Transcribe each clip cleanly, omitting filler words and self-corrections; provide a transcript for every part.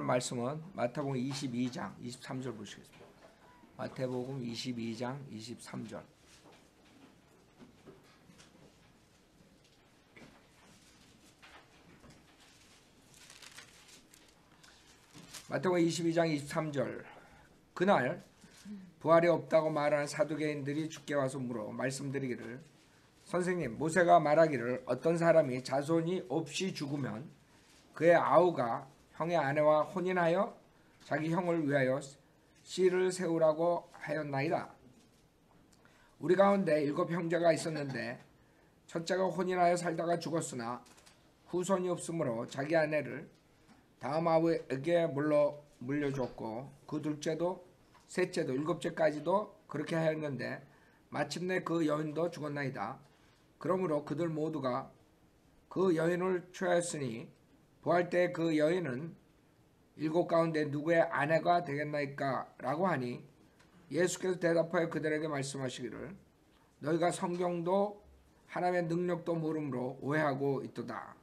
하는 말씀은 마태복음 22장 23절 보시겠습니다. 마태복음 22장 23절. 마태복음 22장 23절. 그날 부활이 없다고 말하는 사두개인들이 주께 와서 물어 말씀드리기를, 선생님, 모세가 말하기를 어떤 사람이 자손이 없이 죽으면 그의 아우가 형의 아내와 혼인하여 자기 형을 위하여 씨를 세우라고 하였나이다. 우리 가운데 7 형제가 있었는데 첫째가 혼인하여 살다가 죽었으나 후손이 없으므로 자기 아내를 다음 아우에게 물려줬고, 그 둘째도 셋째도 7째까지도 그렇게 하였는데 마침내 그 여인도 죽었나이다. 그러므로 그들 모두가 그 여인을 취하였으니 부활 때 그 여인은 7 가운데 누구의 아내가 되겠나이까? 라고 하니, 예수께서 대답하여 그들에게 말씀하시기를, 너희가 성경도 하나님의 능력도 모름으로 오해하고 있도다.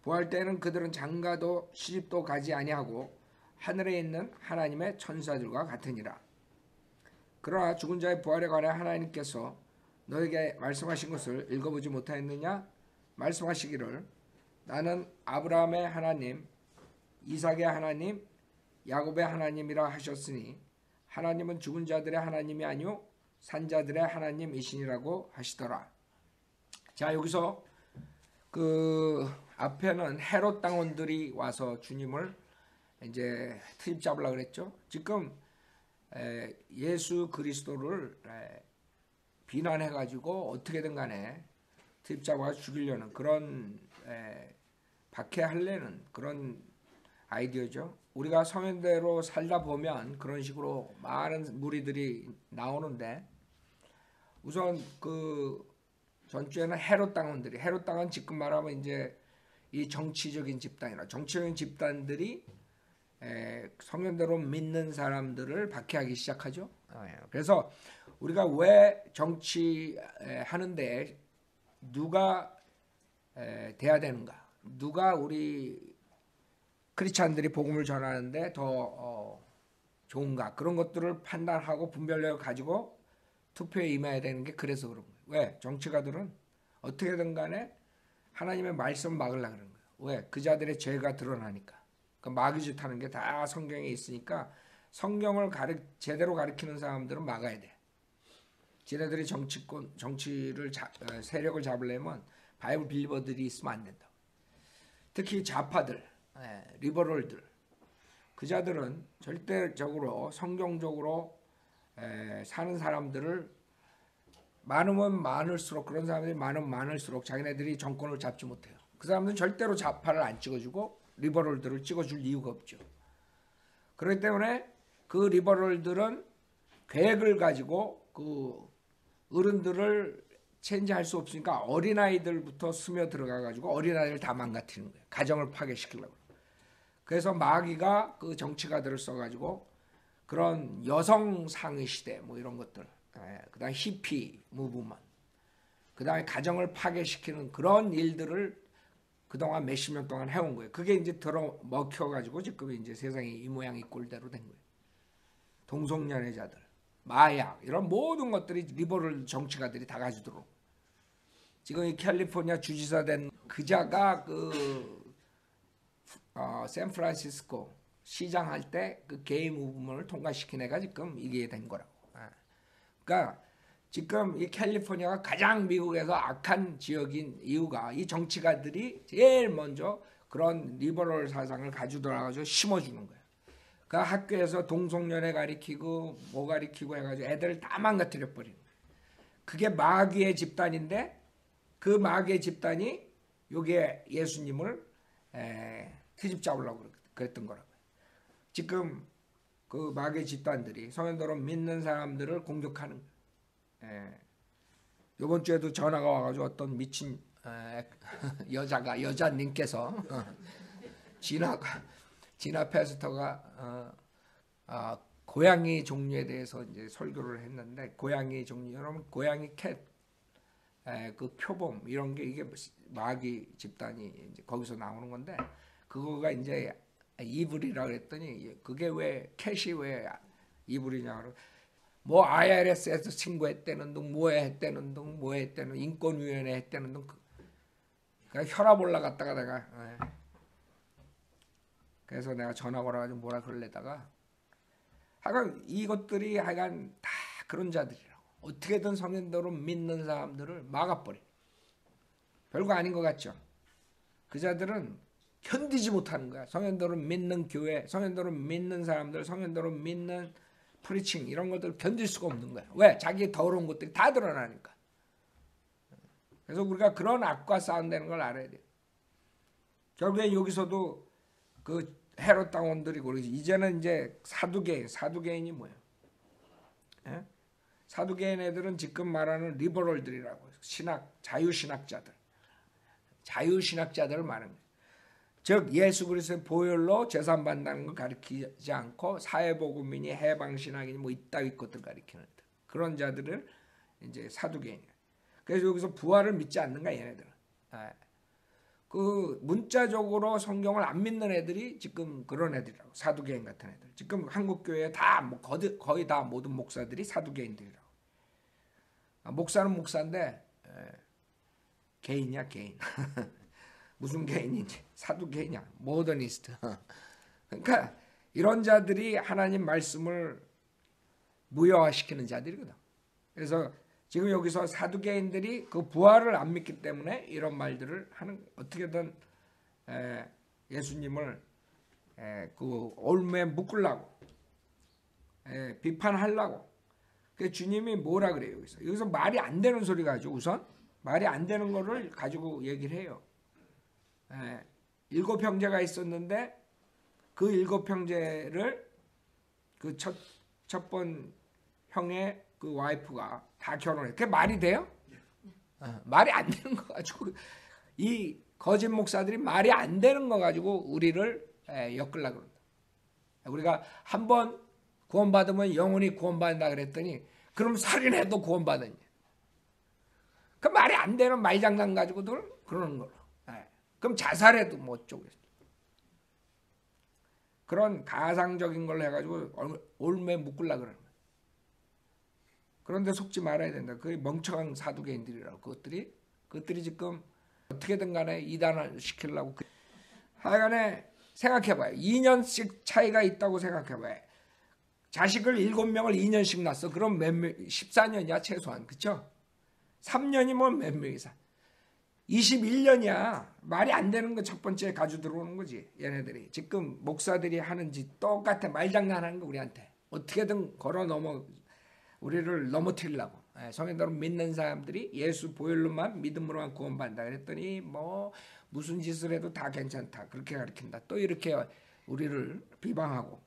부활 때는 그들은 장가도 시집도 가지 아니하고 하늘에 있는 하나님의 천사들과 같으니라. 그러나 죽은 자의 부활에 관해 하나님께서 너에게 말씀하신 것을 읽어보지 못하였느냐? 말씀하시기를, 나는 아브라함의 하나님, 이삭의 하나님, 야곱의 하나님이라 하셨으니 하나님은 죽은 자들의 하나님이 아니요 산자들의 하나님이시니라고 하시더라. 자, 여기서 그 앞에는 헤롯 당원들이 와서 주님을 이제 트집 잡으려고 그랬죠. 지금 예수 그리스도를 비난해가지고 어떻게든 간에 트집 잡아 죽이려는 그런 박해하려는 그런 아이디어죠. 우리가 성현대로 살다 보면 그런 식으로 많은 무리들이 나오는데, 우선 그 전주에는 헤롯 당원들이, 헤롯 당은 지금 말하면 이제 이 정치적인 집단이나 정치적인 집단들이 성현대로 믿는 사람들을 박해하기 시작하죠. 그래서 우리가 왜 정치하는데 누가 돼야 되는가, 누가 우리 크리스찬들이 복음을 전하는데 더 좋은가, 그런 것들을 판단하고 분별력을 가지고 투표에 임해야 되는 게 그래서 그런 거예요. 왜? 정치가들은 어떻게든 간에 하나님의 말씀을 막으려고 그러는 거예요. 왜? 그 자들의 죄가 드러나니까. 그 마귀짓 하는 게 다 성경에 있으니까 성경을 제대로 가르치는 사람들은 막아야 돼. 지네들이 정치를 세력을 잡으려면 바이블 빌리버들이 있으면 안 된다. 특히 좌파들, 리버럴들, 그 자들은 절대적으로 성경적으로 사는 사람들을 많으면 많을수록, 그런 사람들이 많으면 많을수록 자기네들이 정권을 잡지 못해요. 그 사람들은 절대로 좌파를 안 찍어주고 리버럴들을 찍어줄 이유가 없죠. 그렇기 때문에 그 리버럴들은 계획을 가지고 그 어른들을 체인지할 수 없으니까 어린아이들부터 스며 들어가가지고 어린아이를 다 망가뜨리는 거예요. 가정을 파괴시키려고. 그래서 마귀가 그 정치가들을 써가지고 그런 여성 상위 시대 뭐 이런 것들, 그 다음에 히피 무브먼, 그 다음에 가정을 파괴시키는 그런 일들을 그동안 몇십 년 동안 해온 거예요. 그게 이제 들어 먹혀가지고 지금 이제 세상이 이 모양 이 꼴대로 된 거예요. 동성연애자들, 마약, 이런 모든 것들이 리버럴 정치가들이 다 가지도록. 지금 이 캘리포니아 주지사 된 그자가 샌프란시스코 시장 할 때 그 게이 무브먼을 통과시킨 애가 지금 이게 된 거라고. 그러니까 지금 이 캘리포니아가 가장 미국에서 악한 지역인 이유가 이 정치가들이 제일 먼저 그런 리버럴 사상을 가지고 심어주는 거예요. 그 학교에서 동성연애 가리키고 뭐 가리키고 해가지고 애들을 다 망가뜨려 버리는 거예요. 그게 마귀의 집단인데, 그 마귀의 집단이 요게 예수님을 트집 잡으려고 그랬던 거라고요. 지금 그 마귀의 집단들이 성현대로 믿는 사람들을 공격하는 거예요. 이번 주에도 전화가 와가지고 어떤 미친 여자님께서 진화 패스터가 고양이 종류에 대해서 이제 설교를 했는데, 고양이 종류, 여러분 고양이 캣, 그 표범 이런 게 이게 마귀 집단이 이제 거기서 나오는 건데, 그거가 이제 이불이라 그랬더니 그게 왜 캐시 왜 이불이냐 뭐 IRS에서 신고했다는 둥 뭐에 했다는 둥 뭐에 했다는 인권위원회 했다는 둥 그러니까 혈압 올라갔다가 내가 그래서 내가 전화 걸어가지고 뭐라 그러려다가 하여간 이것들이 하여간 다 그런 자들이라고 어떻게든 성현대로 믿는 사람들을 막아버려. 별거 아닌 것 같죠. 그 자들은 견디지 못하는 거야. 성현대로 믿는 교회, 성현대로 믿는 사람들, 성현대로 믿는 프리칭 이런 것들 견딜 수가 없는 거야. 왜? 자기의 더러운 것들이 다 드러나니까. 그래서 우리가 그런 악과 싸운다는 걸 알아야 돼요. 결국에 여기서도 그 헤롯 당원들이 그러지. 이제는 이제 사두개인이 뭐예요? 예? 사두개인 애들은 지금 말하는 리버럴들이라고 자유신학자들을 말하는 거예요. 즉 예수 그리스도의 보혈로 재산 받는다는 걸 가리키지 않고 사회복음이니 해방신학이니 뭐 이따위 것들 가리키는 그런 자들을 이제 사두개인이에요. 그래서 여기서 부활을 믿지 않는가 얘네들은. 그 문자적으로 성경을 안 믿는 애들이 지금 그런 애들이라고. 사두개인 같은 애들. 지금 한국 교회에 다 뭐 거의 다 모든 목사들이 사두개인들이라고. 목사는 목사인데 개인이야 개인. 무슨 개인인지 사두개인이야 모더니스트. 그러니까 이런 자들이 하나님 말씀을 무효화시키는 자들이거든. 그래서 지금 여기서 사두개인들이 그 부활을 안 믿기 때문에 이런 말들을 하는 어떻게든 예수님을 그 올무에 묶으려고 비판하려고. 그 주님이 뭐라 그래요 여기서 말이 안 되는 소리 가지고 우선 말이 안 되는 거를 가지고 얘기를 해요. 7 형제가 있었는데 그 7 형제를 그 첫 번 형의 그 와이프가 다 결혼해. 그게 말이 돼요? 말이 안 되는 거 가지고 이 거짓 목사들이 말이 안 되는 거 가지고 우리를 엮으려고 그런다. 우리가 한번 구원받으면 영원히 구원받는다 그랬더니 그럼 살인해도 구원받았냐. 그 말이 안 되는 말장난 가지고들 그러는 거로. 그럼 자살해도 뭐 어쩌겠어. 그런 가상적인 걸 해가지고 올무에 묶으려고 그러는 거야. 그런데 속지 말아야 된다. 그게 멍청한 사두개인들이라고. 그것들이 지금 어떻게든 간에 이단을 시키려고. 하여간에 생각해봐요. 2년씩 차이가 있다고 생각해봐요. 자식을 7명을 2년씩 낳았어. 그럼 몇 명? 14년이야 최소한. 그쵸? 3년이면 몇 명이서 21년이야. 말이 안 되는 거 첫 번째 가지고 들어오는 거지. 얘네들이. 지금 목사들이 하는 짓 똑같아. 말장난하는 거 우리한테. 어떻게든 우리를 넘어뜨리려고. 성현대로 믿는 사람들이 예수 보혈로만 믿음으로만 구원받는다 그랬더니 뭐 무슨 짓을 해도 다 괜찮다. 그렇게 가르친다. 또 이렇게 우리를 비방하고.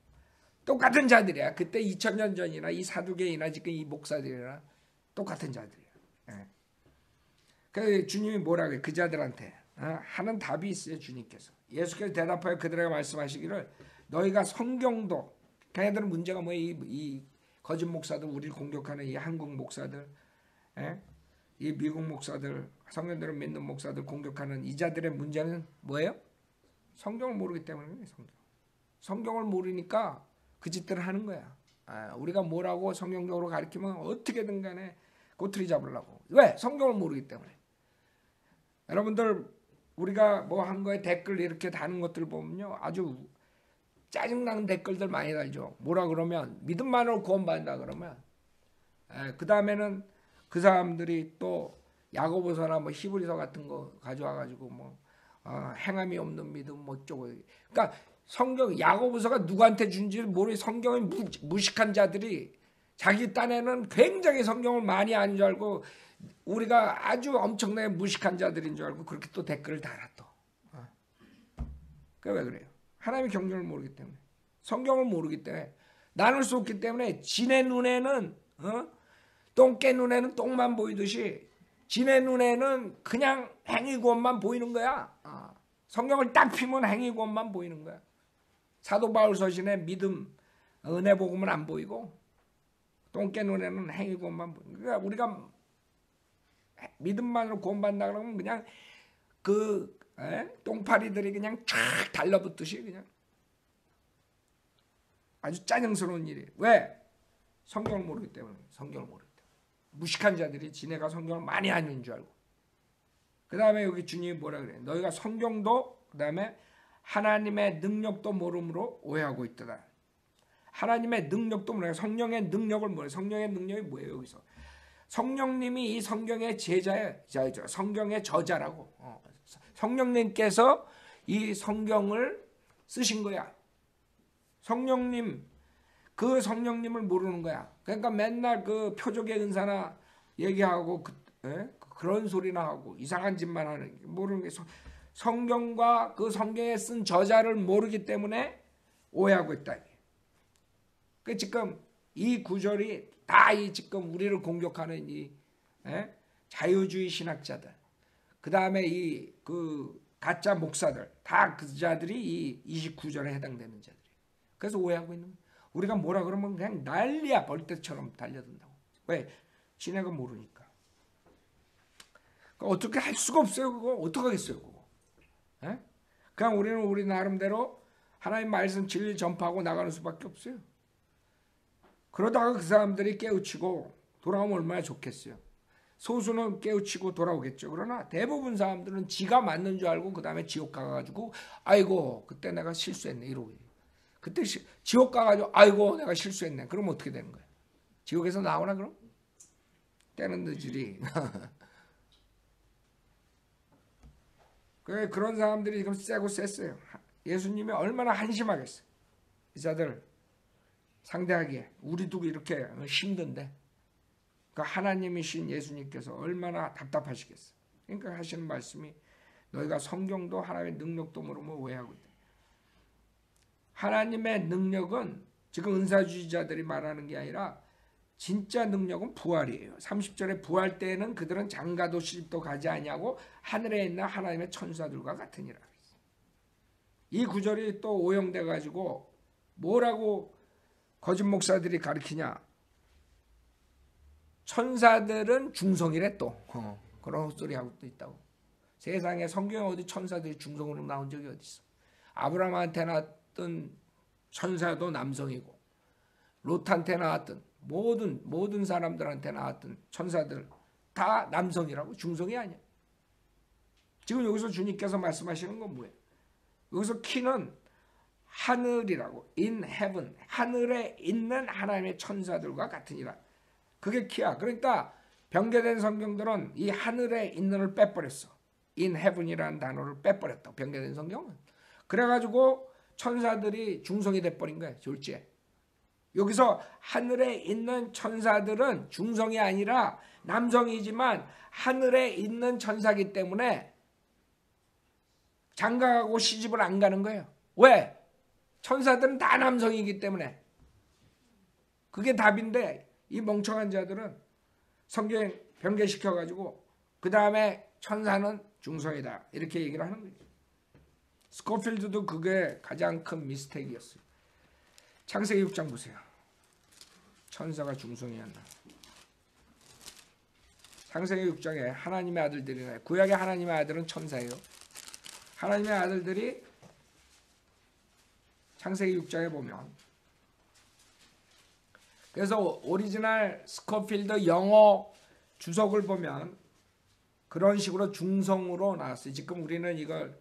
똑같은 자들이야. 그때 2000년 전이나 이 사두개이나 지금 이 목사들이나 똑같은 자들이야. 그래서 주님이 뭐라고 해? 그 자들한테 하는 답이 있어요. 주님께서. 예수께서 대답하여 그들에게 말씀하시기를 너희가 성경도 걔네들은 문제가 뭐야? 이 거짓 목사들 우리를 공격하는 이 한국 목사들 이 미국 목사들 성경대로 믿는 목사들 공격하는 이 자들의 문제는 뭐예요? 성경을 모르기 때문에 성경을 모르니까 그 짓들을 하는 거야. 우리가 뭐라고 성경적으로 가르치면 어떻게든 간에 꼬투리 잡으려고. 왜? 성경을 모르기 때문에. 여러분들 우리가 뭐 한 거에 댓글 이렇게 다는 것들 보면요. 아주 짜증나는 댓글들 많이 달죠. 뭐라 그러면 믿음만으로 구원받는다 그러면 그 다음에는 그 사람들이 또 야고보서나 뭐 히브리서 같은 거 가져와가지고 뭐 행함이 없는 믿음 뭐 어쩌고. 그러니까 성경 야고보서가 누구한테 준지 모르게 성경이 무식한 자들이 자기 딴에는 굉장히 성경을 많이 아는 줄 알고 우리가 아주 엄청나게 무식한 자들인 줄 알고 그렇게 또 댓글을 달아 또. 그게 왜 그래요? 하나님의 경륜을 모르기 때문에. 성경을 모르기 때문에. 나눌 수 없기 때문에 지네 눈에는 똥개 눈에는 똥만 보이듯이 지네 눈에는 그냥 행위구원만 보이는 거야. 성경을 딱 피면 행위구원만 보이는 거야. 사도 바울 서신에 믿음, 은혜 복음은 안 보이고 똥개 눈에는 행위구원만 보이는 거야. 그러니까 우리가 믿음만으로 구원받는다 그러면 그냥 똥파리들이 그냥 쫙 달라붙듯이 그냥 아주 짜증스러운 일이에요. 왜? 성경을 모르기 때문에. 성경을 모르기 때문에. 무식한 자들이 지네가 성경을 많이 아는 줄 알고. 그 다음에 여기 주님이 뭐라 그래요? 너희가 성경도 그 다음에 하나님의 능력도 모름으로 오해하고 있더라. 하나님의 능력도 모르요. 성령의 능력을 모르요. 성령의 능력이 뭐예요? 여기서 성령님이 이 성경의 제자예요. 성경의 저자라고. 성령님께서 이 성경을 쓰신 거야. 성령님, 그 성령님을 모르는 거야. 그러니까 맨날 그 표적의 은사나 얘기하고 그런 소리나 하고 이상한 짓만 하는, 모르는 게 성경과 그 성경에 쓴 저자를 모르기 때문에 오해하고 있다. 그 지금 이 구절이 다 이 지금 우리를 공격하는 이 자유주의 신학자들, 그 다음에 이 그 가짜 목사들, 다 그 자들이 이 29절에 해당되는 자들이. 그래서 오해하고 있는 거예요. 우리가 뭐라 그러면 그냥 난리야, 벌떼처럼 달려든다고. 왜? 지네가 모르니까. 어떻게 할 수가 없어요. 그거 어떻게 하겠어요, 그거. 그냥 우리는 우리 나름대로 하나님 말씀 진리 전파하고 나가는 수밖에 없어요. 그러다가 그 사람들이 깨우치고 돌아오면 얼마나 좋겠어요. 소수는 깨우치고 돌아오겠죠. 그러나 대부분 사람들은 지가 맞는 줄 알고 그 다음에 지옥 가가지고 아이고 그때 내가 실수했네 이러고. 그때 지옥 가가지고 아이고 내가 실수했네. 그럼 어떻게 되는 거예요? 지옥에서 나오나 그럼? 때는 늦으리. 그런 사람들이 지금 세고 셌어요. 예수님이 얼마나 한심하겠어요. 이 자들 상대하기에. 우리도 이렇게 힘든데 하나님이신 예수님께서 얼마나 답답하시겠어요. 그러니까 하시는 말씀이 너희가 성경도 하나님의 능력도 모르면 오해하고 있다. 하나님의 능력은 지금 은사주의자들이 말하는 게 아니라 진짜 능력은 부활이에요. 30절에 부활 때에는 그들은 장가도 시집도 가지 아니하고 하늘에 있는 하나님의 천사들과 같으니라. 이 구절이 또 오용돼 가지고 뭐라고 거짓 목사들이 가르치냐. 천사들은 중성이래 또. 그런 헛소리 하고 또 있다고. 세상에 성경에 어디 천사들이 중성으로 나온 적이 어디 있어. 아브라함한테 나왔던 천사도 남성이고 롯한테 나왔던 모든 사람들한테 나왔던 천사들 다 남성이라고. 중성이 아니야. 지금 여기서 주님께서 말씀하시는 건 뭐예요? 여기서 키는 하늘이라고. in heaven. 하늘에 있는 하나님의 천사들과 같으니라. 그게 키야. 그러니까 변개된 성경들은 이 하늘에 있는을 빼버렸어. in heaven이라는 단어를 빼버렸다. 변개된 성경은. 그래가지고 천사들이 중성이 돼버린 거예요. 졸지에. 여기서 하늘에 있는 천사들은 중성이 아니라 남성이지만 하늘에 있는 천사이기 때문에 장가가고 시집을 안 가는 거예요. 왜? 천사들은 다 남성이기 때문에. 그게 답인데 이 멍청한 자들은 성경 변개시켜가지고 그 다음에 천사는 중성이다 이렇게 얘기를 하는 거예요. 스코필드도 그게 가장 큰 미스테이크였어요. 창세기 6장 보세요. 천사가 중성이었나. 창세기 6장에 하나님의 아들들이나 구약의 하나님의 아들은 천사예요. 하나님의 아들들이 창세기 6장에 보면, 그래서 오리지널 스코필드 영어 주석을 보면 그런 식으로 중성으로 나왔어요. 지금 우리는 이걸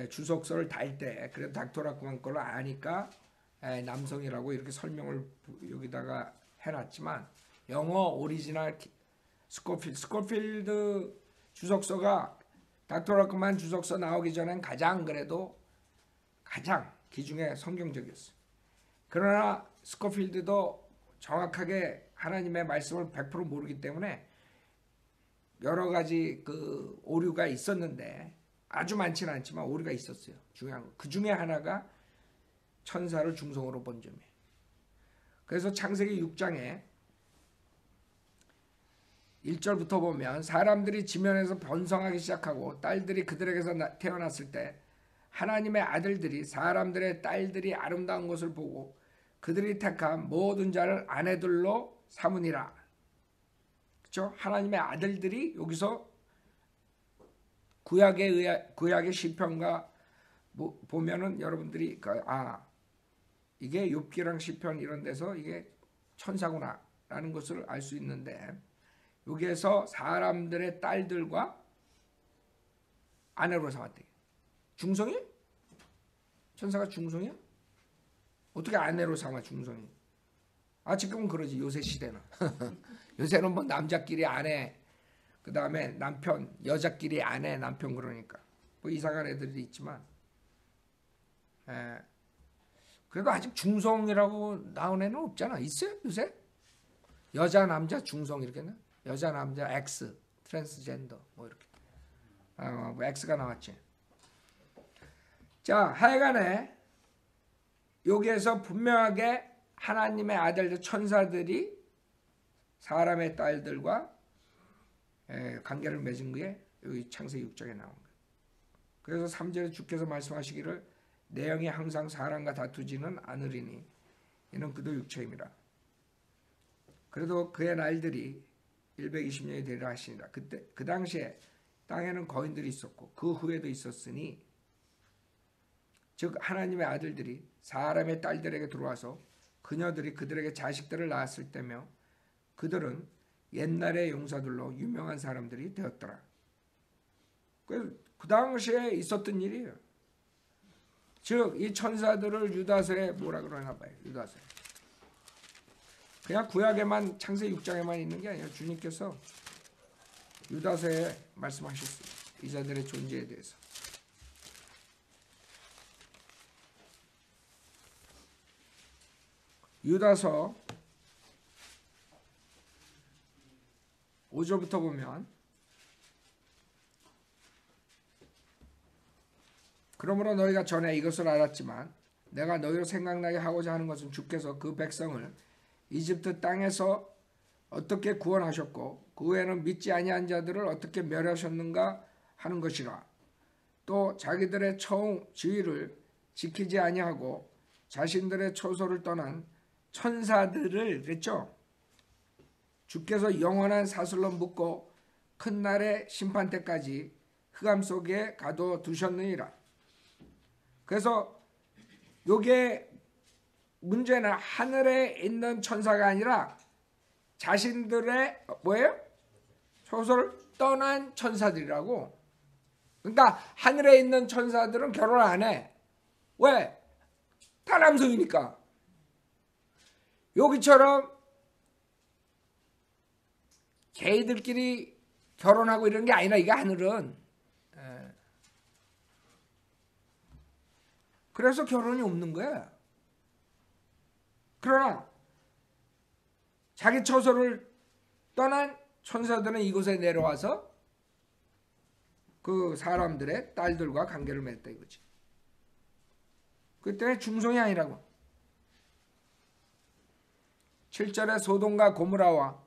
주석서를 달 때 그래도 닥터라크만 걸로 아니까 남성이라고 이렇게 설명을 여기다가 해놨지만 영어 오리지널 스코필드 주석서가 닥터라크만 주석서 나오기 전엔 가장 그래도 가장 기중에 성경적이었어요. 그러나 스코필드도 정확하게 하나님의 말씀을 100% 모르기 때문에 여러 가지 그 오류가 있었는데 아주 많지는 않지만 오류가 있었어요. 중요한 거. 그 중에 하나가 천사를 중성으로 본 점이에요. 그래서 창세기 6장에 1절부터 보면 사람들이 지면에서 번성하기 시작하고 딸들이 그들에게서 태어났을 때 하나님의 아들들이 사람들의 딸들이 아름다운 것을 보고 그들이 택한 모든 자를 아내들로 삼으니라. 그렇죠? 하나님의 아들들이 여기서 구약의 시편과 보면은 여러분들이 이게 욥기랑 시편 이런 데서 이게 천사구나라는 것을 알 수 있는데, 여기에서 사람들의 딸들과 아내로 삼았대. 중성이? 천사가 중성이야? 어떻게 아내로 삼아 중성이? 지금은 그러지. 요새 시대는. 요새는 뭐 남자끼리 아내, 그 다음에 남편, 여자끼리 아내, 남편 그러니까. 뭐 이상한 애들이 있지만, 그래도 아직 중성이라고 나온 애는 없잖아. 있어요? 요새? 여자, 남자, 중성 이렇게 나? 여자, 남자, X, 트랜스젠더 뭐 이렇게. 뭐 X가 나왔지. 자, 하여간에 여기에서 분명하게 하나님의 아들들 천사들이 사람의 딸들과 관계를 맺은 게 여기 창세기 6장에 나온 거예요. 그래서 3절에 주께서 말씀하시기를 내 영이 항상 사람과 다투지는 않으리니 이는 그도 육체임이라. 그래도 그의 날들이 120년이 되리라 하시니라. 그때 그 당시에 땅에는 거인들이 있었고 그 후에도 있었으니, 즉 하나님의 아들들이 사람의 딸들에게 들어와서 그녀들이 그들에게 자식들을 낳았을 때며 그들은 옛날의 용사들로 유명한 사람들이 되었더라. 그 당시에 있었던 일이에요. 즉 이 천사들을 유다서에 뭐라 그러나 봐요. 유다서에. 그냥 구약에만 창세기 6장에만 있는 게 아니라 주님께서 유다서에 말씀하셨어요. 이 자들의 존재에 대해서. 유다서 5절부터 보면, 그러므로 너희가 전에 이것을 알았지만 내가 너희로 생각나게 하고자 하는 것은 주께서 그 백성을 이집트 땅에서 어떻게 구원하셨고 그 후에는 믿지 아니한 자들을 어떻게 멸하셨는가 하는 것이라. 또 자기들의 처음 지위를 지키지 아니하고 자신들의 처소를 떠난 천사들을, 그랬죠? 주께서 영원한 사슬로 묶고 큰 날의 심판 때까지 흑암 속에 가둬두셨느니라. 그래서 요게 문제는 하늘에 있는 천사가 아니라 자신들의 뭐예요? 처소를 떠난 천사들이라고. 그러니까 하늘에 있는 천사들은 결혼 안 해. 왜? 다 남성이니까. 여기처럼 개이들끼리 결혼하고 이런 게 아니라 이게 하늘은. 그래서 결혼이 없는 거야. 그러나 자기 처소를 떠난 천사들은 이곳에 내려와서 그 사람들의 딸들과 관계를 맺었다 이거지. 그때 중성이 아니라고. 7절에 소돔과 고모라와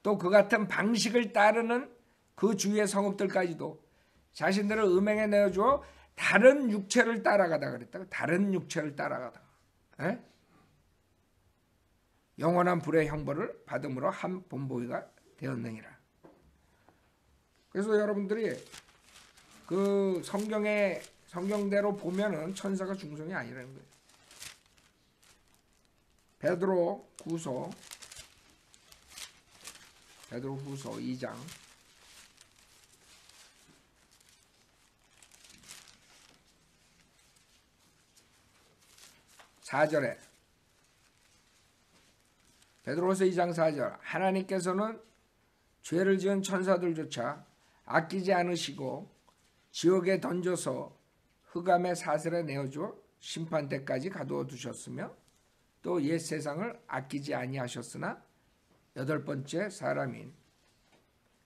또 그 같은 방식을 따르는 그 주위의 성읍들까지도 자신들을 음행에 내어주어 다른 육체를 따라가다 그랬다. 다른 육체를 따라가다. 영원한 불의 형벌을 받음으로 한 본보기가 되었느니라. 그래서 여러분들이 그 성경대로 보면은 천사가 중성이 아니라는 거예요. 베드로후서 2장 4절에, 베드로후서 2장 4절, 하나님께서는 죄를 지은 천사들조차 아끼지 않으시고 지옥에 던져서 흑암의 사슬에 내어줘 심판 때까지 가두어 두셨으며 또 옛 세상을 아끼지 아니하셨으나 여덟 번째 사람인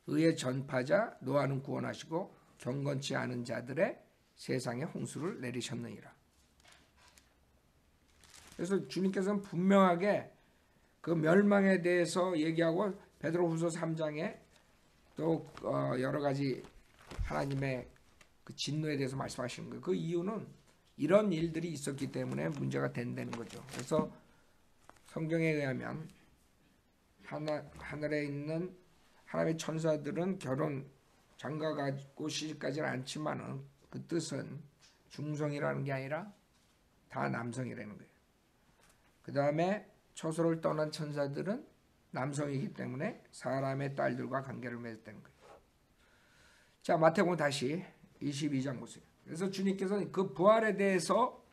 의의 전파자 노아는 구원하시고 경건치 않은 자들의 세상에 홍수를 내리셨느니라. 그래서 주님께서는 분명하게 그 멸망에 대해서 얘기하고 베드로후서 3장에 또 여러 가지 하나님의 그 진노에 대해서 말씀하시는 거예요. 그 이유는 이런 일들이 있었기 때문에 문제가 된다는 거죠. 그래서 성경에 의하면 하늘에 있는 하나님의 천사들은 결혼 장가가고 시집가지는 않지만은 그 뜻은 중성이라는 게 아니라 다 남성이라는 거예요. 그 다음에 초소를 떠난 천사들은 남성이기 때문에 사람의 딸들과 관계를 맺었다는 거예요. 자, 마태복음 다시 22장 보세요. 그래서 주님께서는 그 부활에 대해서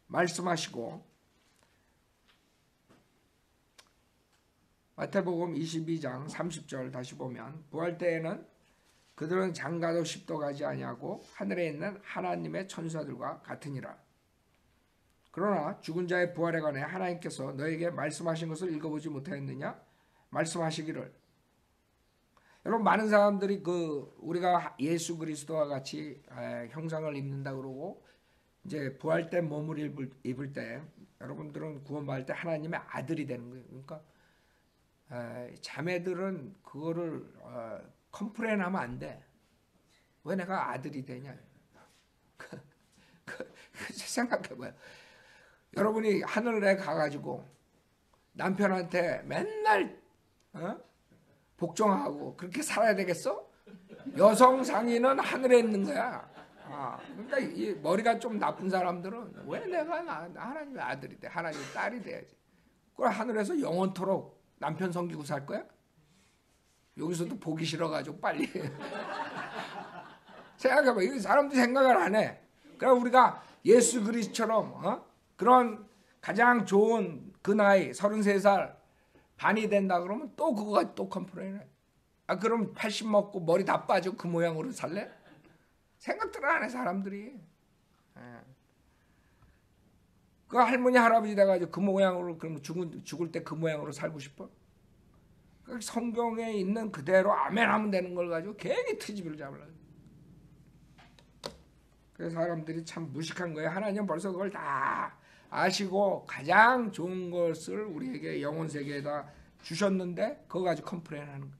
말씀하시고 마태복음 22장 30절 다시 보면 부활 때에는 그들은 장가도 십도 가지 아니하고 하늘에 있는 하나님의 천사들과 같으니라. 그러나 죽은 자의 부활에 관해 하나님께서 너에게 말씀하신 것을 읽어보지 못하였느냐? 말씀하시기를. 여러분, 많은 사람들이 우리가 예수 그리스도와 같이 형상을 입는다 그러고 이제 부활 때 몸을 입을 때 여러분들은 구원받을 때 하나님의 아들이 되는 거예요. 그러니까 자매들은 그거를 컴플레인하면 안 돼. 왜 내가 아들이 되냐? 생각해봐요. 여러분이 하늘에 가가지고 남편한테 맨날 복종하고 그렇게 살아야 되겠어? 여성 상인은 하늘에 있는 거야. 그러니까 이 머리가 좀 나쁜 사람들은 왜 내가 하나님의 아들이 돼? 하나님의 딸이 돼야지. 그걸 하늘에서 영원토록 남편 섬기고 살 거야? 여기서도 보기 싫어가지고 빨리 생각해봐. 이 사람도 생각을 안 해. 그럼 우리가 예수 그리스도처럼 그런 가장 좋은 그 나이 33살 반이 된다 그러면 또 그거가 또 컴플레인해. 그럼 80 먹고 머리 다 빠지고 그 모양으로 살래? 생각들 안 해 사람들이. 그 할머니 할아버지 돼가지고 그 모양으로 그럼 죽을 때 그 모양으로 살고 싶어? 성경에 있는 그대로 아멘하면 되는 걸 가지고 괜히 트집을 잡으려고. 그래서 사람들이 참 무식한 거예요. 하나님은 벌써 그걸 다 아시고 가장 좋은 것을 우리에게 영혼 세계에다 주셨는데 그거 가지고 컴플레인하는 거예요.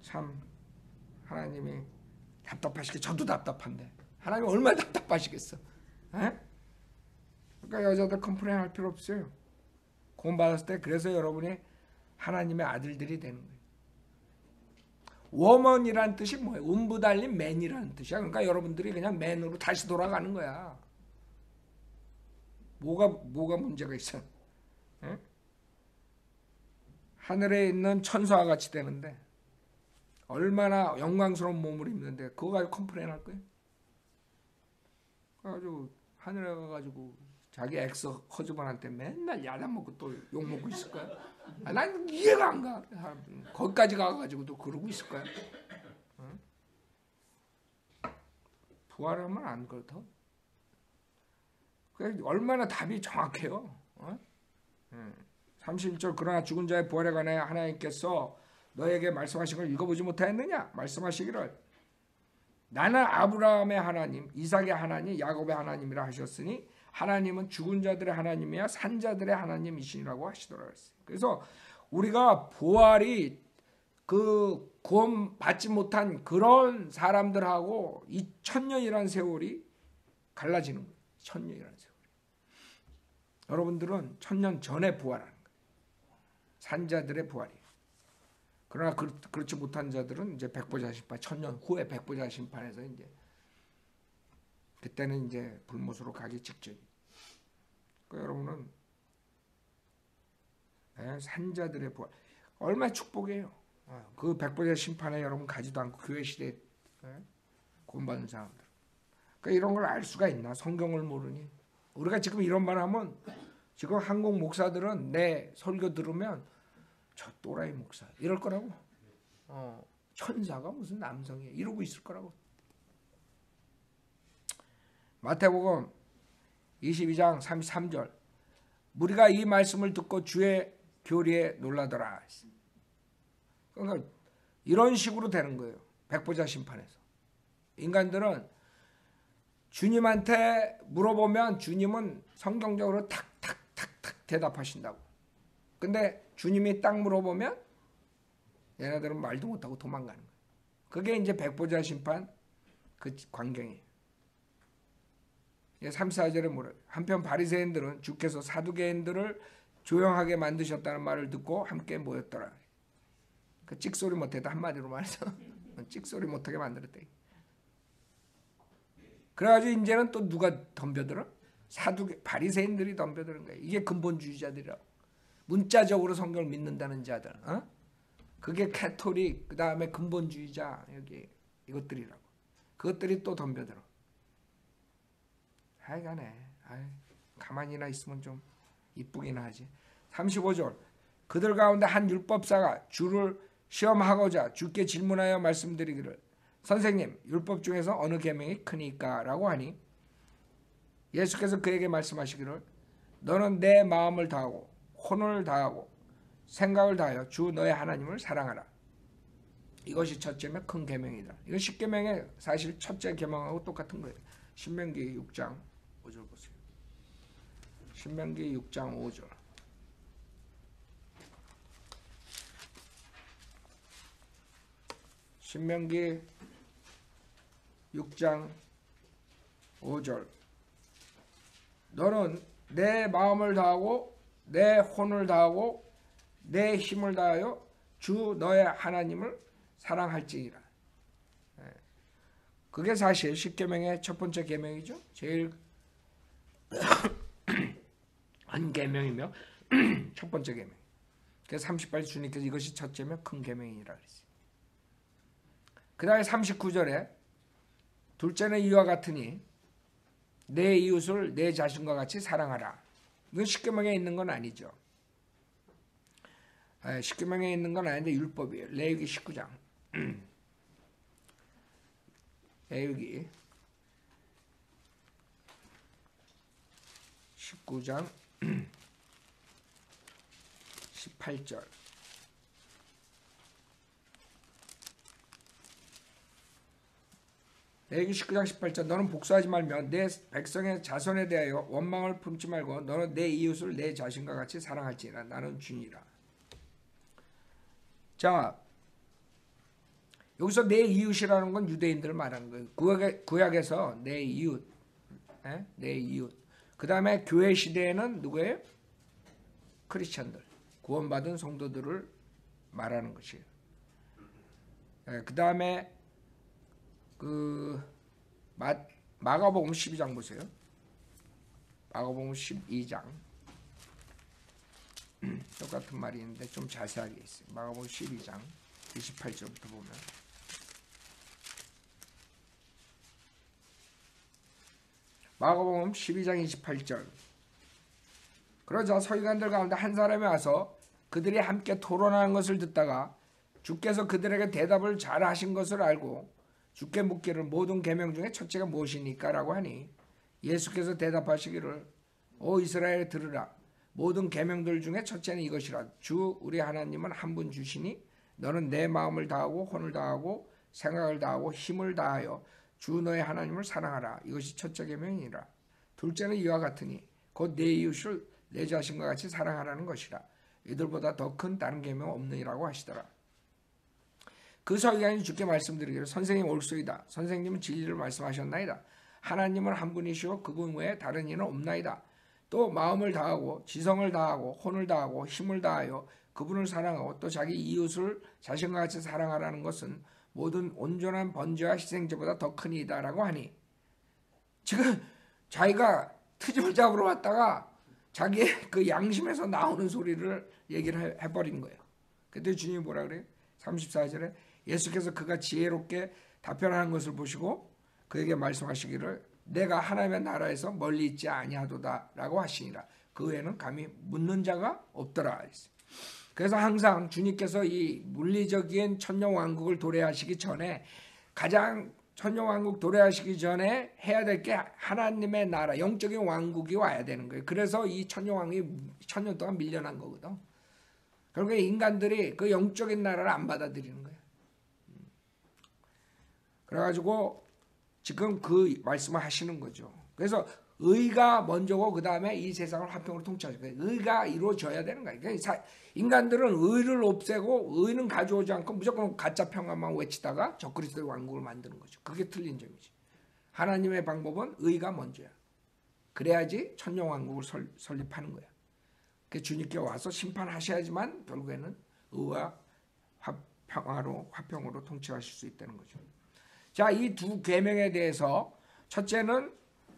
참 하나님이 답답하시게 저도 답답한데 하나님이 얼마나 답답하시겠어. 그러니까 여자들 컴플레인할 필요 없어요. 구원받았을 때 그래서 여러분이 하나님의 아들들이 되는 거예요. 워먼이란 뜻이 뭐예요? 음부 달린 맨이라는 뜻이야. 그러니까 여러분들이 그냥 맨으로 다시 돌아가는 거야. 뭐가 문제가 있어? 하늘에 있는 천사와 같이 되는데 얼마나 영광스러운 몸을 입는데 그거 가지고 컴플레인 할 거예요? 그래가지고 하늘에 가가지고 자기 엑스 허즈번한테 맨날 야단 먹고 또 욕 먹고 있을 거야. 난 이해가 안 가. 거기까지 가가지고도 그러고 있을 거야. 부활하면 안 그렇다. 얼마나 답이 정확해요. 31절 그러나 죽은 자의 부활에 관해 하나님께서 너에게 말씀하신 걸 읽어보지 못하였느냐? 말씀하시기를 나는 아브라함의 하나님, 이삭의 하나님, 야곱의 하나님이라 하셨으니 하나님은 죽은 자들의 하나님이야 산자들의 하나님이시라고 하시더라. 그래서 우리가 부활이 그 구원 받지 못한 그런 사람들하고 이 1000년이라는 세월이 갈라지는 거예요. 1000년이라는 세월이. 여러분들은 1000년 전에 부활하는 거예요. 산자들의 부활이에요. 그러나 그렇지 못한 자들은 이제 백보자 심판, 1000년 후에 백보자 심판에서 이제 그때는 이제 불못으로 가기 직전이에요. 그러니까 여러분은 산자들의 부활 얼마나 축복이에요. 그 백보자 심판에 여러분 가지도 않고 교회 시대에 구원받은 사람들. 그러니까 이런 걸 알 수가 있나? 성경을 모르니. 우리가 지금 이런 말 하면 지금 한국 목사들은 내 설교 들으면 저 또라이 목사 이럴 거라고. 천사가 무슨 남성이야 이러고 있을 거라고. 마태복음 22장 33절 무리가 이 말씀을 듣고 주의 교리에 놀라더라. 그러니까 이런 식으로 되는 거예요. 백보자 심판에서. 인간들은 주님한테 물어보면 주님은 성경적으로 탁탁탁탁 대답하신다고. 근데 주님이 딱 물어보면 얘네들은 말도 못하고 도망가는 거예요. 그게 이제 백보자 심판 그 광경이에요. 34절에 뭐래요? 한편 바리새인들은 주께서 사두개인들을 조용하게 만드셨다는 말을 듣고 함께 모였더라. 그 찍소리 못해도 한마디로 말해서 찍소리 못하게 만들었대. 그래가지고 이제는 또 누가 덤벼들어? 사두개 바리새인들이 덤벼드는 거예요. 이게 근본주의자들이라고. 문자적으로 성경을 믿는다는 자들. 그게 캐토릭, 그 다음에 근본주의자, 여기 이것들이라고. 그것들이 또 덤벼들어. 하여간에 가만히나 있으면 좀 이쁘긴 하지. 35절. 그들 가운데 한 율법사가 주를 시험하고자 주께 질문하여 말씀드리기를 선생님, 율법 중에서 어느 계명이 크니까? 라고 하니 예수께서 그에게 말씀하시기를 너는 내 마음을 다하고 혼을 다하고 생각을 다하여 주 너의 하나님을 사랑하라. 이것이 첫째며 큰 계명이다. 이건 10계명의 사실 첫째 계명하고 똑같은 거예요. 신명기 6장 5절 보세요. 신명기 6장 5절. 신명기 6장 5절. 너는 내 마음을 다하고 내 혼을 다하고 내 힘을 다하여 주 너의 하나님을 사랑할지니라. 그게 사실 10계명의 첫 번째 계명이죠. 제일 한 계명이며 첫 번째 계명. 그래서 38절 주님께서 이것이 첫째며 큰 계명이라 그랬어요. 그 다음에 39절에 둘째는 이와 같으니 내 이웃을 내 자신과 같이 사랑하라. 이건 10계명에 있는 건 아니죠. 10계명에 있는 건 아닌데 율법이에요. 레위기 19장. 레위기 19장 18절. 레위기 19장 18절. 너는 복수하지 말며 내 백성의 자손에 대하여 원망을 품지 말고 너는 내 이웃을 내 자신과 같이 사랑할지니라. 나는 주니라. 자, 여기서 내 이웃이라는 건 유대인들을 말하는 거예요. 구약에서 내 이웃, 내 이웃. 그 다음에 교회 시대에는 누구예요? 크리스천들, 구원받은 성도들을 말하는 것이에요. 그 다음에 마가복음 12장 보세요. 마가복음 12장. 똑같은 말이 있는데 좀 자세하게 있어요. 마가복음 12장 28절부터 보면 마가복음 12장 28절. 그러자 서기관들 가운데 한 사람이 와서 그들이 함께 토론하는 것을 듣다가 주께서 그들에게 대답을 잘 하신 것을 알고 주께 묻기를 모든 계명 중에 첫째가 무엇이니까? 라고 하니 예수께서 대답하시기를 오 이스라엘 들으라. 모든 계명들 중에 첫째는 이것이라. 주 우리 하나님은 한 분 주시니 너는 내 마음을 다하고 혼을 다하고 생각을 다하고 힘을 다하여 주 너의 하나님을 사랑하라. 이것이 첫째 계명이니라. 둘째는 이와 같으니 곧 내 이웃을 내 자신과 같이 사랑하라는 것이라. 이들보다 더 큰 다른 계명 없느니라고 하시더라. 그 서기관이 주께 말씀드리기를 선생님 옳소이다. 선생님은 진리를 말씀하셨나이다. 하나님은 한 분이시오 그분 외에 다른 이는 없나이다. 또 마음을 다하고 지성을 다하고 혼을 다하고 힘을 다하여 그분을 사랑하고 또 자기 이웃을 자신과 같이 사랑하라는 것은 모든 온전한 번제와 희생제보다 더 큰 이다라고 하니 지금 자기가 트집을 잡으러 왔다가 자기의 그 양심에서 나오는 소리를 얘기를 해버린 거예요. 그때 주님이 뭐라 그래요? 34절에 예수께서 그가 지혜롭게 답변하는 것을 보시고 그에게 말씀하시기를 내가 하나님의 나라에서 멀리 있지 아니하도다 라고 하시니라. 그 외에는 감히 묻는 자가 없더라. 그래서 항상 주님께서 이 물리적인 천년왕국을 도래하시기 전에 가장 천년왕국 도래하시기 전에 해야 될 게 하나님의 나라 영적인 왕국이 와야 되는 거예요. 그래서 이 천년왕국이 천년 동안 밀려난 거거든. 결국에 인간들이 그 영적인 나라를 안 받아들이는 거예요. 그래가지고 지금 그 말씀을 하시는 거죠. 그래서 의가 먼저고 그 다음에 이 세상을 화평으로 통치하실 거예요. 의가 이루어져야 되는 거예요. 그러니까 인간들은 의를 없애고 의는 가져오지 않고 무조건 가짜 평화만 외치다가 적그리스도의 왕국을 만드는 거죠. 그게 틀린 점이지. 하나님의 방법은 의가 먼저야. 그래야지 천년왕국을 설립하는 거야. 그 주님께 와서 심판하셔야지만 결국에는 의와 평화로 화평으로 통치하실 수 있다는 거죠. 자, 이 두 계명에 대해서 첫째는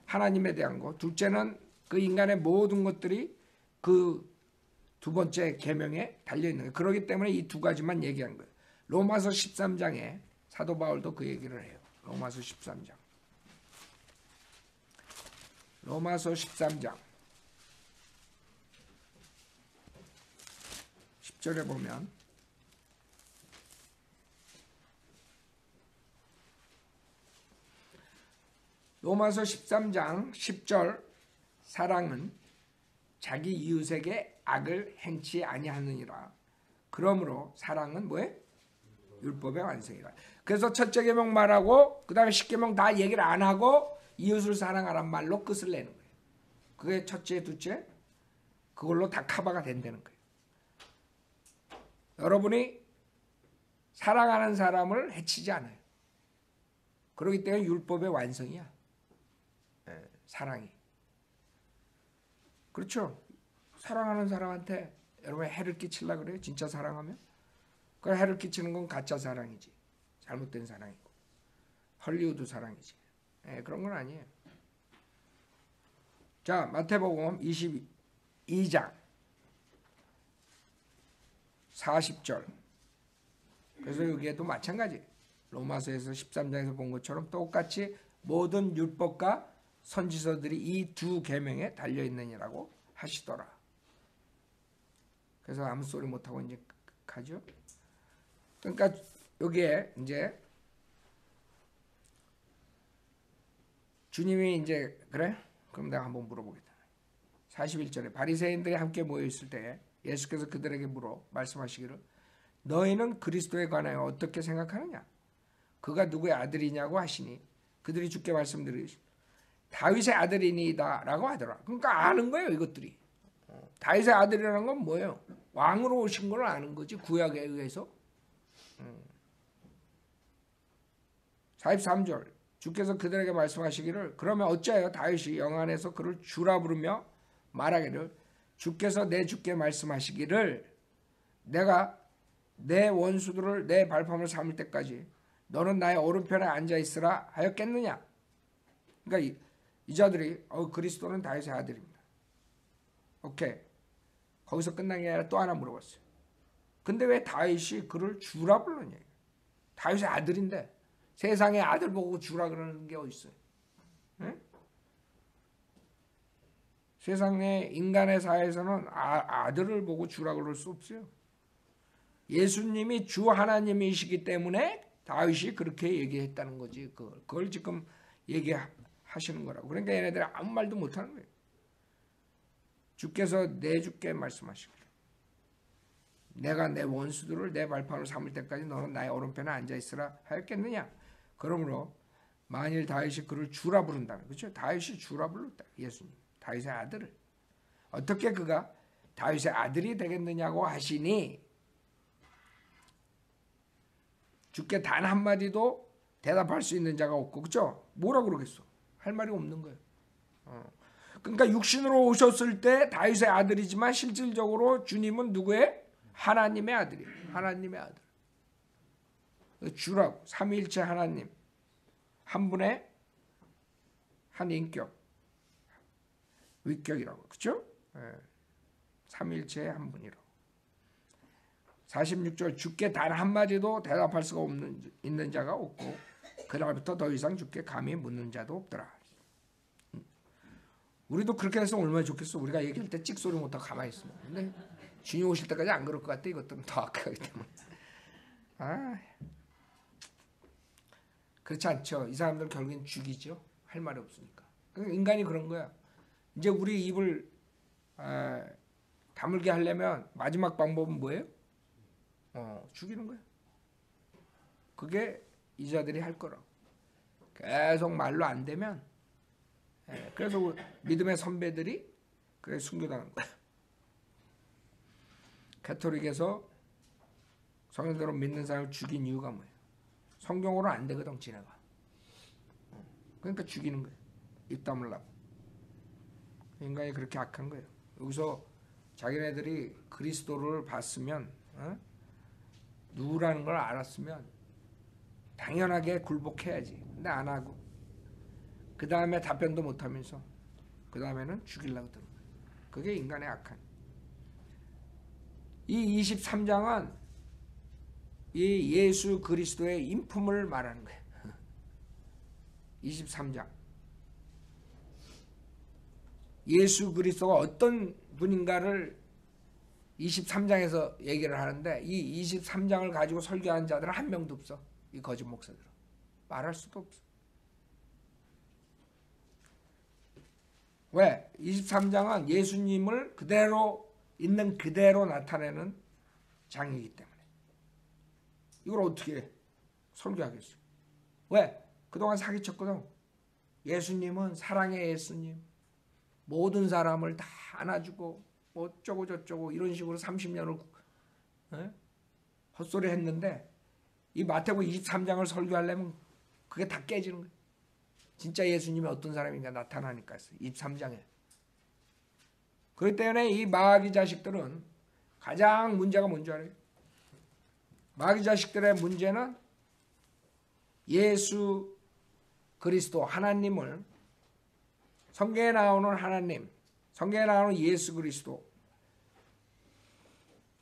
하나님에 대한 거. 둘째는 그 인간의 모든 것들이 그 두 번째 계명에 달려 있는 거예요. 그렇기 때문에 이 두 가지만 얘기한 거예요. 로마서 13장에 사도 바울도 그 얘기를 해요. 로마서 13장. 로마서 13장 10절에 보면 로마서 13장 10절 사랑은 자기 이웃에게 악을 행치 아니하느니라. 그러므로 사랑은 뭐예요? 율법의 완성이라. 그래서 첫째 계명 말하고 그 다음에 10계명 다 얘기를 안 하고 이웃을 사랑하란 말로 끝을 내는 거예요. 그게 첫째, 둘째 그걸로 다 커버가 된다는 거예요. 여러분이 사랑하는 사람을 해치지 않아요. 그렇기 때문에 율법의 완성이야. 사랑이. 그렇죠. 사랑하는 사람한테 여러분 해를 끼치려고 그래요. 진짜 사랑하면. 그 해를 끼치는 건 가짜 사랑이지. 잘못된 사랑이고. 헐리우드 사랑이지. 그런 건 아니에요. 자, 마태복음 22장 40절. 그래서 여기에도 마찬가지. 로마서에서 13장에서 본 것처럼 똑같이 모든 율법과 선지서들이 이 두 계명에 달려 있느니라고 하시더라. 그래서 아무 소리 못 하고 이제 가죠. 그러니까 여기에 이제 주님이 이제 그래? 그럼 내가 한번 물어보겠다. 41절에 바리새인들이 함께 모여 있을 때 예수께서 그들에게 물어 말씀하시기를 너희는 그리스도에 관하여 어떻게 생각하느냐? 그가 누구의 아들이냐고 하시니 그들이 주께 말씀드리시되 다윗의 아들이니이다 라고 하더라. 그러니까 아는 거예요 이것들이. 다윗의 아들이라는 건 뭐예요? 왕으로 오신 걸 아는 거지 구약에 의해서. 43절 주께서 그들에게 말씀하시기를 그러면 어찌하여 다윗이 영안에서 그를 주라 부르며 말하기를 주께서 내 주께 말씀하시기를 내가 내 원수들을 내 발판을 삼을 때까지 너는 나의 오른편에 앉아있으라 하였겠느냐. 그러니까 이 자들이 그리스도는 다윗의 아들입니다. 오케이. 거기서 끝난 게 아니라 또 하나 물어봤어요. 근데 왜 다윗이 그를 주라 불렀냐. 다윗의 아들인데 세상에 아들 보고 주라 그러는 게 어디 있어요? 응? 세상의 인간의 사회에서는 아들을 보고 주라 그럴 수 없어요. 예수님이 주 하나님이시기 때문에 다윗이 그렇게 얘기했다는 거지. 그걸 지금 얘기하시는 거라고. 그러니까 얘네들이 아무 말도 못하는 거예요. 주께서 내 주께 말씀하시기를 내가 내 원수들을 내 발판으로 삼을 때까지 너는 나의 오른편에 앉아있으라 하였겠느냐. 그러므로 만일 다윗이 그를 주라 부른다면 그렇죠? 다윗이 주라 불렀다. 예수님. 다윗의 아들을. 어떻게 그가 다윗의 아들이 되겠느냐고 하시니 주께 단 한마디도 대답할 수 있는 자가 없고 그렇죠? 뭐라 그러겠어? 할 말이 없는 거예요. 그러니까 육신으로 오셨을 때 다윗의 아들이지만 실질적으로 주님은 누구의? 하나님의 아들이에요. 하나님의 아들. 주라고. 삼위일체 하나님. 한 분의 한 인격. 위격이라고. 그렇죠? 삼위일체의 한 분이라고. 46절 주께 단 한마디도 대답할 수가 있는 자가 없고 그날부터 더 이상 주께 감히 묻는 자도 없더라. 우리도 그렇게 해서 얼마나 좋겠어. 우리가 얘기할 때 찍소리 못하고 가만히 있으면. 근데 주님 오실 때까지 안 그럴 것 같아. 이것들은 더 악하기 때문에. 그렇지 않죠. 이 사람들 결국엔 죽이죠. 할 말이 없으니까. 인간이 그런 거야. 이제 우리 입을 다물게 하려면 마지막 방법은 뭐예요? 죽이는 거예요. 그게 이 자들이 할 거라고. 계속 말로 안 되면 그래서 믿음의 선배들이 그래 순교당한 거야. 가톨릭에서 성경대로 믿는 사람을 죽인 이유가 뭐예요? 성경으로 안 되거든 지네가. 그러니까 죽이는 거예요. 입 다물라고. 인간이 그렇게 악한 거예요. 여기서 자기네들이 그리스도를 봤으면 누구라는 걸 알았으면 당연하게 굴복해야지. 근데 안 하고 그 다음에 답변도 못하면서 그 다음에는 죽이려고 드는 거예요. 그게 인간의 악한. 이 23장은 이 예수 그리스도의 인품을 말하는 거예요. 23장. 예수 그리스도가 어떤 분인가를 23장에서 얘기를 하는데 이 23장을 가지고 설교하는 자들은 한 명도 없어. 이 거짓 목사들은. 말할 수도 없어. 왜? 23장은 예수님을 그대로 있는 그대로 나타내는 장이기 때문에. 이걸 어떻게 설교하겠어요? 왜? 그동안 사기쳤거든. 예수님은 사랑의 예수님. 모든 사람을 다 안아주고 어쩌고 저쩌고 이런 식으로 30년을 헛소리 했는데 이 마태복음 23장을 설교하려면 그게 다 깨지는 거예요. 진짜 예수님이 어떤 사람인가 나타나니까 23장에. 그렇기 때문에 이 마귀 자식들은 가장 문제가 뭔지 알아요? 마귀 자식들의 문제는 예수 그리스도 하나님을, 성경에 나오는 하나님, 성경에 나오는 예수 그리스도,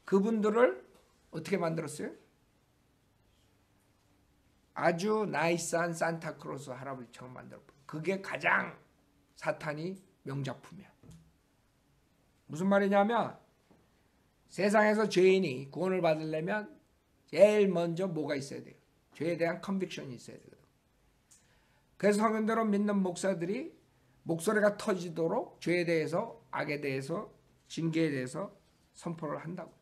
그분들을 어떻게 만들었어요? 아주 나이스한 산타크로스 할아버지처럼 만들었어요. 그게 가장 사탄이 명작품이야. 무슨 말이냐면 세상에서 죄인이 구원을 받으려면 제일 먼저 뭐가 있어야 돼요? 죄에 대한 컨빅션이 있어야 되거든. 그래서 성경대로 믿는 목사들이 목소리가 터지도록 죄에 대해서, 악에 대해서, 징계에 대해서 선포를 한다고.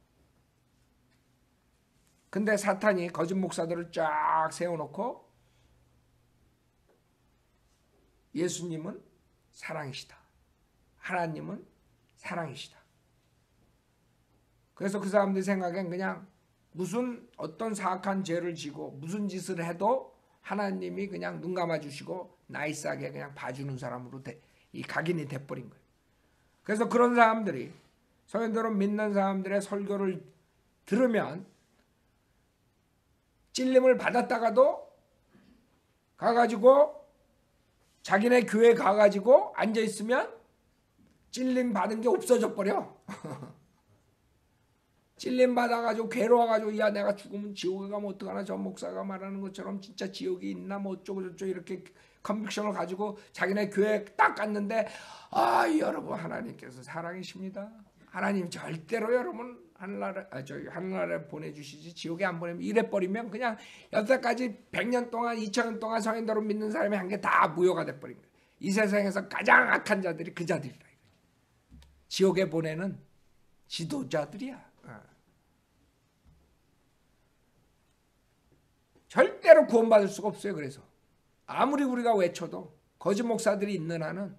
근데 사탄이 거짓 목사들을 쫙 세워놓고 예수님은 사랑이시다. 하나님은 사랑이시다. 그래서 그 사람들 생각엔 그냥 무슨 어떤 사악한 죄를 지고 무슨 짓을 해도 하나님이 그냥 눈 감아주시고 나이스하게 그냥 봐주는 사람으로 이 각인이 돼버린 거예요. 그래서 그런 사람들이 성경대로 믿는 사람들의 설교를 들으면 찔림을 받았다가도 가가지고 자기네 교회 가가지고 앉아있으면 찔림 받은 게 없어져 버려. 찔림 받아가지고 괴로워가지고 야 내가 죽으면 지옥에 가면 어떡하나, 저 목사가 말하는 것처럼 진짜 지옥이 있나 뭐 어쩌고 저쩌고 이렇게 컨빅션을 가지고 자기네 교회에 딱 갔는데 여러분 하나님께서 사랑이십니다. 하나님 절대로 여러분 하늘나라에 보내주시지 지옥에 안 보내면 이래버리면 그냥 여태까지 100년 동안 2000년 동안 성인대로 믿는 사람이 한 게 다 무효가 돼버린 거예요. 이 세상에서 가장 악한 자들이 그 자들이라. 지옥에 보내는 지도자들이야. 절대로 구원받을 수가 없어요. 그래서 아무리 우리가 외쳐도 거짓 목사들이 있는 한은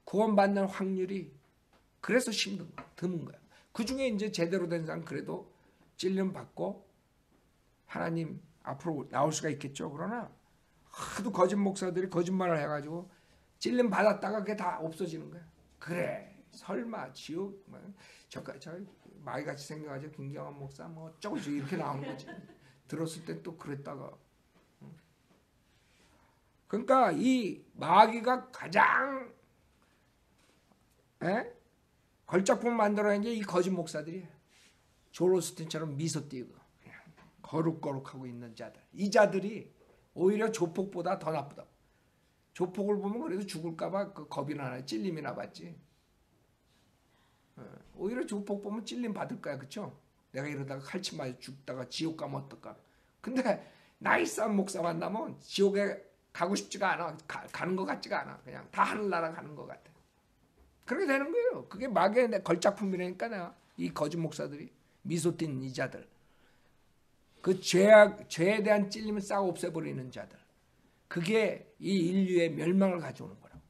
구원받는 확률이 그래서 힘든 거야. 드문 거야. 그 중에 이제 제대로 된 사람 그래도 찔림 받고 하나님 앞으로 나올 수가 있겠죠. 그러나 하도 거짓 목사들이 거짓말을 해가지고 찔림 받았다가 그게 다 없어지는 거야. 그래 설마 지옥 저 마귀같이 생겨가지고 김경환 목사 뭐 어쩌고 저쩌고 이렇게 나오는 거지. 들었을 때 또 그랬다가. 그러니까 이 마귀가 가장 걸작품 만들어낸 게 이 거짓 목사들이에요. 조로스틴처럼 미소 띄고 그냥 거룩거룩하고 있는 자들. 이 자들이 오히려 조폭보다 더 나쁘다고. 조폭을 보면 그래도 죽을까봐 그 겁이나 나요. 찔림이나 받지. 오히려 조폭 보면 찔림 받을 거야. 그쵸? 내가 이러다가 칼침 맞아 죽다가 지옥 가면 어떨까. 근데 나이스한 목사 만나면 지옥에 가고 싶지가 않아. 가는 것 같지가 않아. 그냥 다 하늘나라 가는 것 같아. 그렇게 되는 거예요. 그게 마귀의 걸작품이라니까 내가. 이 거짓 목사들이 미소 띈 이 자들. 그 죄에 대한 찔림을 싹 없애버리는 자들. 그게 이 인류의 멸망을 가져오는 거라고.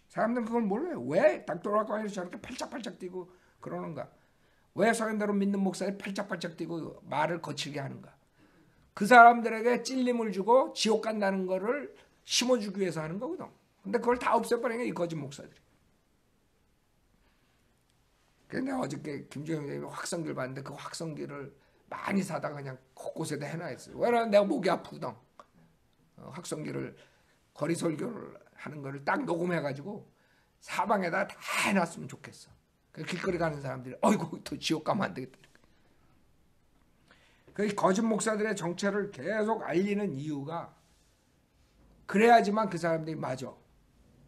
사람들은 그걸 몰라요. 왜 닥터락관에서 저렇게 팔짝팔짝 뛰고 그러는가. 왜 성인대로 믿는 목사들이 팔짝팔짝 뛰고 말을 거칠게 하는가. 그 사람들에게 찔림을 주고 지옥 간다는 거를 심어주기 위해서 하는 거거든. 근데 그걸 다 없애버리는 게 이 거짓 목사들이. 그래서 내가 어저께 김종영 선생님이 확성기를 봤는데 그 확성기를 많이 사다가 그냥 곳곳에다 해놔있어요. 왜냐면 내가 목이 아프거든. 확성기를 거리 설교를 하는 거를 딱 녹음해가지고 사방에다 다 해놨으면 좋겠어. 길거리 가는 사람들이 어이구 또 지옥 가면 안 되겠다. 그 거짓 목사들의 정체를 계속 알리는 이유가 그래야지만 그 사람들이 맞아.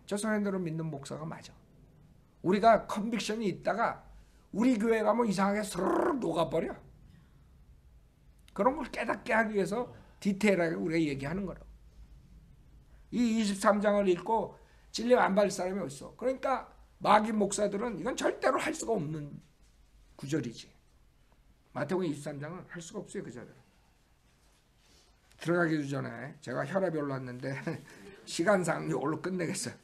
저 사람들을 믿는 목사가 맞아. 우리가 컨빅션이 있다가 우리 교회 가면 이상하게 스르르 녹아버려. 그런 걸 깨닫게 하기 위해서 디테일하게 우리가 얘기하는 거라고. 이 23장을 읽고 진리 안 받을 사람이 어딨어. 그러니까 마귀 목사들은 이건 절대로 할 수가 없는 구절이지. 마태복음 23장은 할 수가 없어요. 그 자리는. 들어가기 전에 제가 혈압이 올랐는데 시간상 이걸로 끝내겠어요.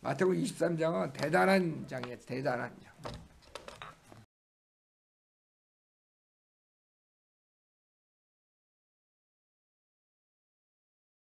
마태복음 23장은 대단한 장이에요. 대단한 장.